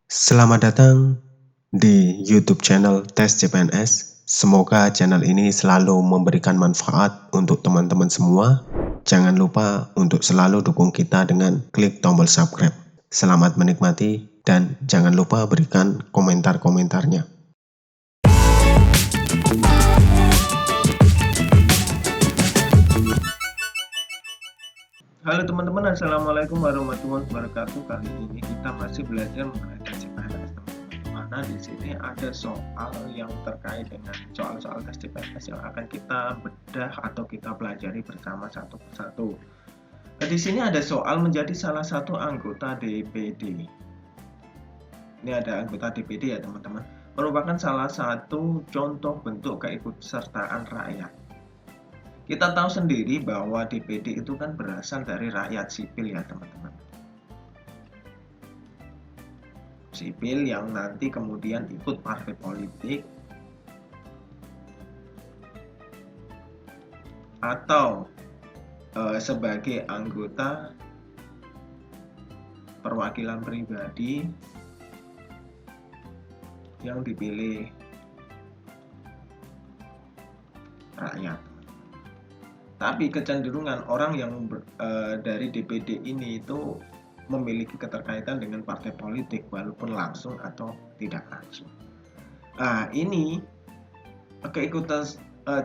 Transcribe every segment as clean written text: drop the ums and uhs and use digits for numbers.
Selamat datang di YouTube channel Tes CPNS. Semoga channel ini selalu memberikan manfaat untuk teman-teman semua. Jangan lupa untuk selalu dukung kita dengan klik tombol subscribe. Selamat menikmati dan jangan lupa berikan komentar-komentarnya. Halo teman-teman, Assalamualaikum warahmatullahi wabarakatuh. Kali ini kita masih belajar mengenai tes CPNS, mana di sini ada soal yang terkait dengan soal-soal tes CPNS yang akan kita bedah atau kita pelajari bersama satu persatu. Di sini ada soal menjadi salah satu anggota DPD. Ini ada anggota DPD ya teman-teman, merupakan salah satu contoh bentuk keikutsertaan rakyat. Kita tahu sendiri bahwa DPD itu kan berasal dari rakyat sipil ya teman-teman. Sipil yang nanti kemudian ikut partai politik atau sebagai anggota perwakilan pribadi yang dipilih rakyat. Tapi kecenderungan orang yang dari DPD ini itu memiliki keterkaitan dengan partai politik walaupun langsung atau tidak langsung. Ini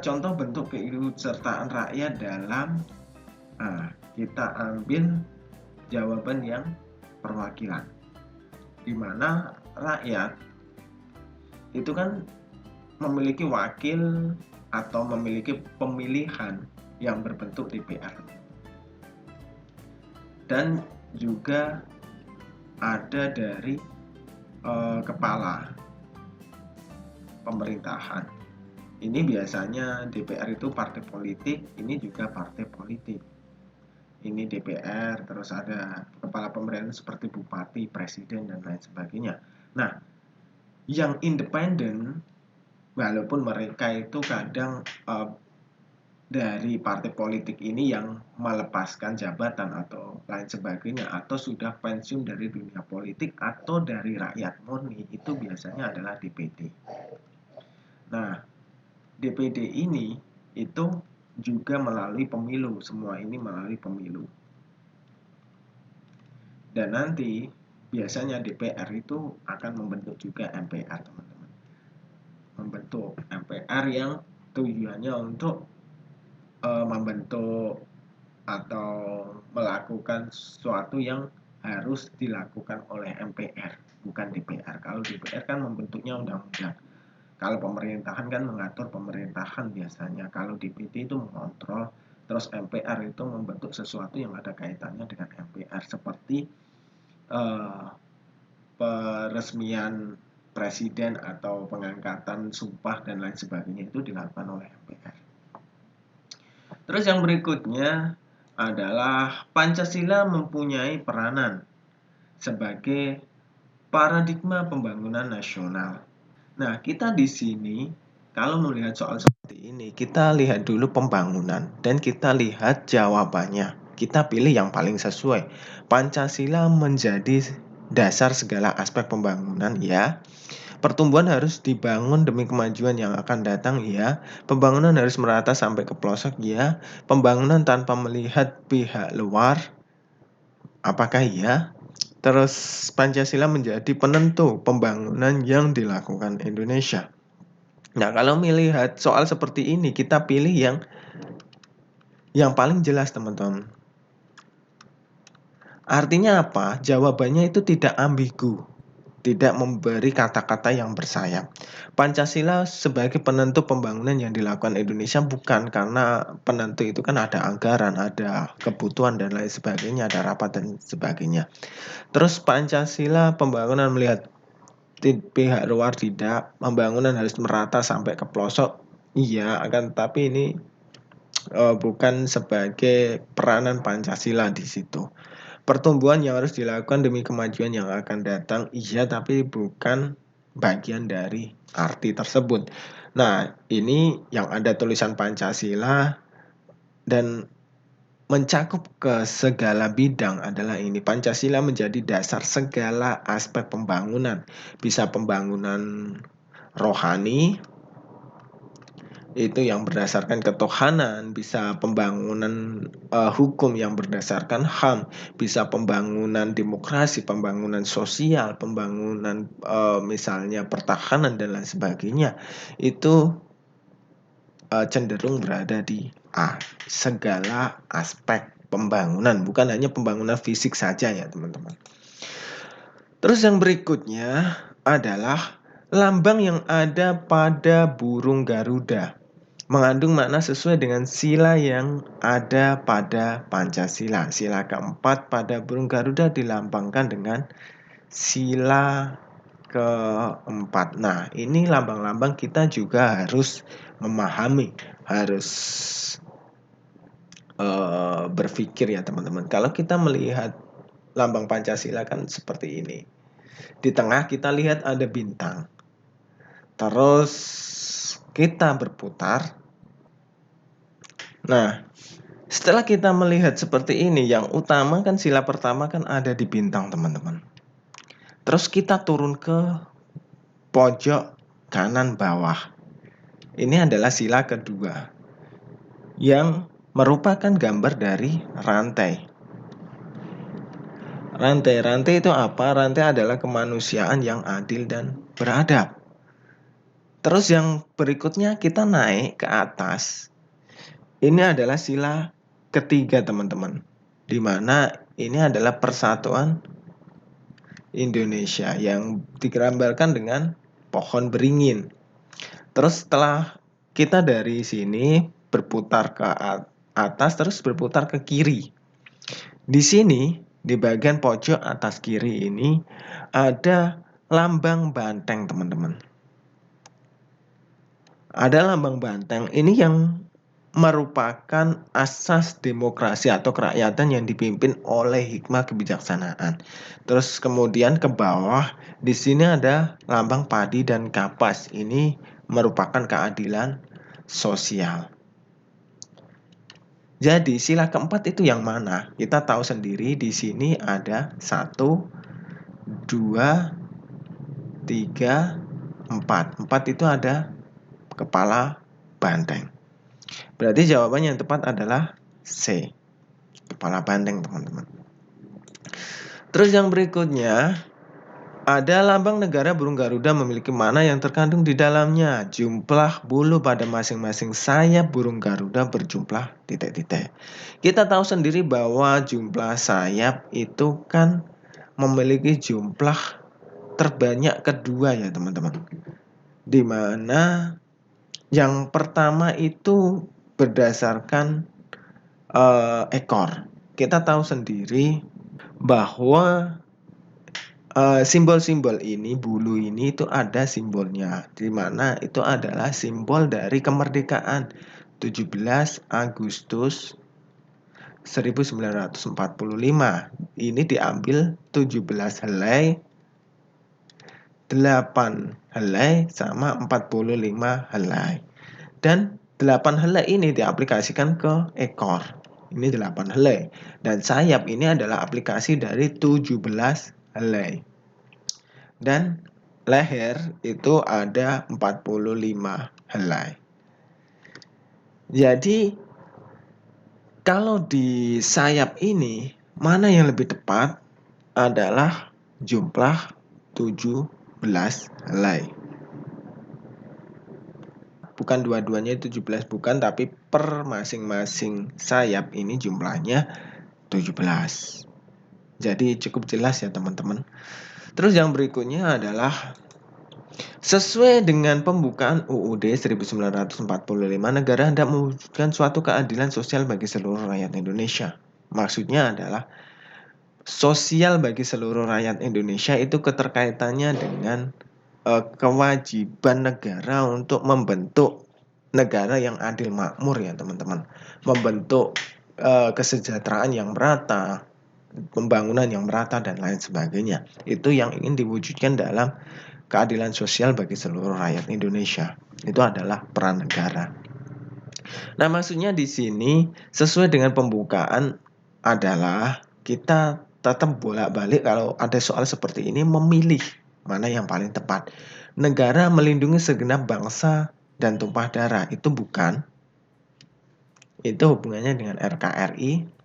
contoh bentuk keikutsertaan rakyat dalam kita ambil jawaban yang perwakilan, di mana rakyat itu kan memiliki wakil atau memiliki pemilihan yang berbentuk DPR, dan juga ada dari kepala pemerintahan. Ini biasanya DPR itu partai politik, ini juga partai politik. Ini DPR, terus ada kepala pemerintahan seperti bupati, presiden, dan lain sebagainya. Nah, yang independen, walaupun mereka itu kadang dari partai politik ini yang melepaskan jabatan atau lain sebagainya, atau sudah pensiun dari dunia politik atau dari rakyat murni, itu biasanya adalah DPD. Nah, DPD ini itu juga melalui pemilu, semua ini melalui pemilu. Dan nanti biasanya DPR itu akan membentuk juga MPR, teman-teman. Membentuk MPR yang tujuannya untuk membentuk atau melakukan sesuatu yang harus dilakukan oleh MPR, bukan DPR. Kalau DPR kan membentuknya undang-undang. Kalau pemerintahan kan mengatur pemerintahan biasanya. Kalau DPD itu mengontrol, terus MPR itu membentuk sesuatu yang ada kaitannya dengan MPR, seperti peresmian presiden atau pengangkatan sumpah dan lain sebagainya itu dilakukan oleh MPR. Terus yang berikutnya adalah Pancasila mempunyai peranan sebagai paradigma pembangunan nasional. Nah, kita di sini kalau melihat soal seperti ini, kita lihat dulu pembangunan dan kita lihat jawabannya. Kita pilih yang paling sesuai. Pancasila menjadi dasar segala aspek pembangunan, ya. Pertumbuhan harus dibangun demi kemajuan yang akan datang, ya. Pembangunan harus merata sampai ke pelosok, ya. Pembangunan tanpa melihat pihak luar, apakah iya? Terus Pancasila menjadi penentu pembangunan yang dilakukan Indonesia. Nah, kalau melihat soal seperti ini, kita pilih yang paling jelas, teman-teman. Artinya apa? Jawabannya itu tidak ambigu. Tidak memberi kata-kata yang bersayap. Pancasila sebagai penentu pembangunan yang dilakukan Indonesia bukan karena penentu itu kan ada anggaran, ada kebutuhan dan lain sebagainya, ada rapat dan sebagainya. Terus Pancasila pembangunan melihat pihak luar tidak, pembangunan harus merata sampai ke pelosok. Iya, akan tapi ini bukan sebagai peranan Pancasila di situ. Pertumbuhan yang harus dilakukan demi kemajuan yang akan datang, iya, tapi bukan bagian dari arti tersebut. Nah, ini yang ada tulisan Pancasila dan mencakup ke segala bidang adalah ini. Pancasila menjadi dasar segala aspek pembangunan. Bisa pembangunan rohani, itu yang berdasarkan ketuhanan, bisa pembangunan hukum yang berdasarkan HAM, bisa pembangunan demokrasi, pembangunan sosial, pembangunan misalnya pertahanan dan lain sebagainya. Itu cenderung berada di segala aspek pembangunan, bukan hanya pembangunan fisik saja ya teman-teman. Terus yang berikutnya adalah lambang yang ada pada burung Garuda mengandung makna sesuai dengan sila yang ada pada Pancasila. Sila keempat pada burung Garuda dilambangkan dengan sila keempat. Nah, ini lambang-lambang kita juga harus memahami, harus berpikir ya teman-teman. Kalau kita melihat lambang Pancasila kan seperti ini. Di tengah kita lihat ada bintang. Terus kita berputar. Nah, setelah kita melihat seperti ini, yang utama kan sila pertama kan ada di bintang teman-teman. Terus kita turun ke pojok kanan bawah. Ini adalah sila kedua yang merupakan gambar dari rantai. Rantai itu apa? Rantai adalah kemanusiaan yang adil dan beradab. Terus yang berikutnya kita naik ke atas. Ini adalah sila ketiga teman-teman, di mana ini adalah persatuan Indonesia yang digambarkan dengan pohon beringin. Terus setelah kita dari sini berputar ke atas, terus berputar ke kiri. Di sini, di bagian pojok atas kiri ini ada lambang banteng teman-teman. Ada lambang banteng, ini yang merupakan asas demokrasi atau kerakyatan yang dipimpin oleh hikmah kebijaksanaan. Terus kemudian ke bawah di sini ada lambang padi dan kapas. Ini merupakan keadilan sosial. Jadi sila keempat itu yang mana? Kita tahu sendiri di sini ada 1, 2, 3, 4. 4 itu ada kepala banteng. Berarti jawaban yang tepat adalah C, kepala banteng teman-teman. Terus yang berikutnya ada lambang negara burung Garuda memiliki makna yang terkandung di dalamnya. Jumlah bulu pada masing-masing sayap burung Garuda berjumlah titik-titik. Kita tahu sendiri bahwa jumlah sayap itu kan memiliki jumlah terbanyak kedua ya teman-teman. Di mana yang pertama itu berdasarkan ekor. Kita tahu sendiri bahwa simbol-simbol ini, bulu ini itu ada simbolnya, di mana itu adalah simbol dari kemerdekaan 17 Agustus 1945. Ini diambil 17 helai, 8 helai sama 45 helai. Dan 8 helai ini diaplikasikan ke ekor. Ini 8 helai. Dan sayap ini adalah aplikasi dari 17 helai. Dan leher itu ada 45 helai. Jadi kalau di sayap ini mana yang lebih tepat adalah jumlah 17 helai. Bukan dua-duanya 17, bukan, tapi per masing-masing sayap ini jumlahnya 17. Jadi cukup jelas ya teman-teman. Terus yang berikutnya adalah sesuai dengan pembukaan UUD 1945, negara hendak mewujudkan suatu keadilan sosial bagi seluruh rakyat Indonesia. Maksudnya adalah sosial bagi seluruh rakyat Indonesia itu keterkaitannya dengan kewajiban negara untuk membentuk negara yang adil makmur ya teman-teman. Membentuk kesejahteraan yang merata, pembangunan yang merata dan lain sebagainya. Itu yang ingin diwujudkan dalam keadilan sosial bagi seluruh rakyat Indonesia. Itu adalah peran negara. Nah, maksudnya di sini sesuai dengan pembukaan adalah kita tetap bolak-balik kalau ada soal seperti ini memilih mana yang paling tepat. Negara melindungi segenap bangsa dan tumpah darah itu bukan. Itu hubungannya dengan RKRI.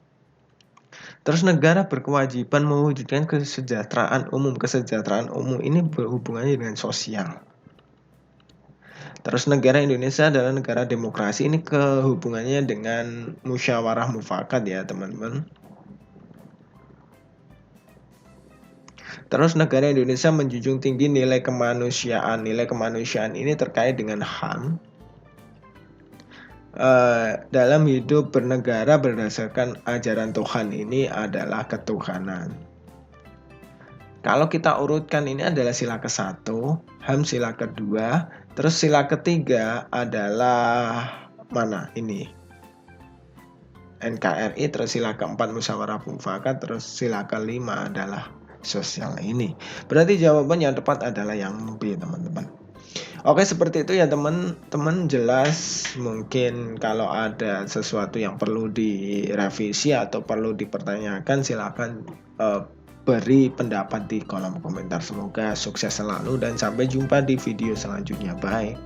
Terus negara berkewajiban mewujudkan kesejahteraan umum. Kesejahteraan umum ini berhubungannya dengan sosial. Terus negara Indonesia adalah negara demokrasi. Ini kehubungannya dengan musyawarah mufakat ya teman-teman. Terus negara Indonesia menjunjung tinggi nilai kemanusiaan. Nilai kemanusiaan ini terkait dengan HAM. Dalam hidup bernegara berdasarkan ajaran Tuhan ini adalah ketuhanan. Kalau kita urutkan ini adalah sila ke-1, HAM sila kedua, terus sila ketiga adalah mana ini? NKRI, terus sila keempat musyawarah mufakat, terus sila kelima adalah sosial ini. Berarti jawaban yang tepat adalah yang B, teman-teman. Oke, seperti itu ya teman-teman, jelas. Mungkin kalau ada sesuatu yang perlu direvisi atau perlu dipertanyakan, silakan beri pendapat di kolom komentar. Semoga sukses selalu dan sampai jumpa di video selanjutnya. Bye.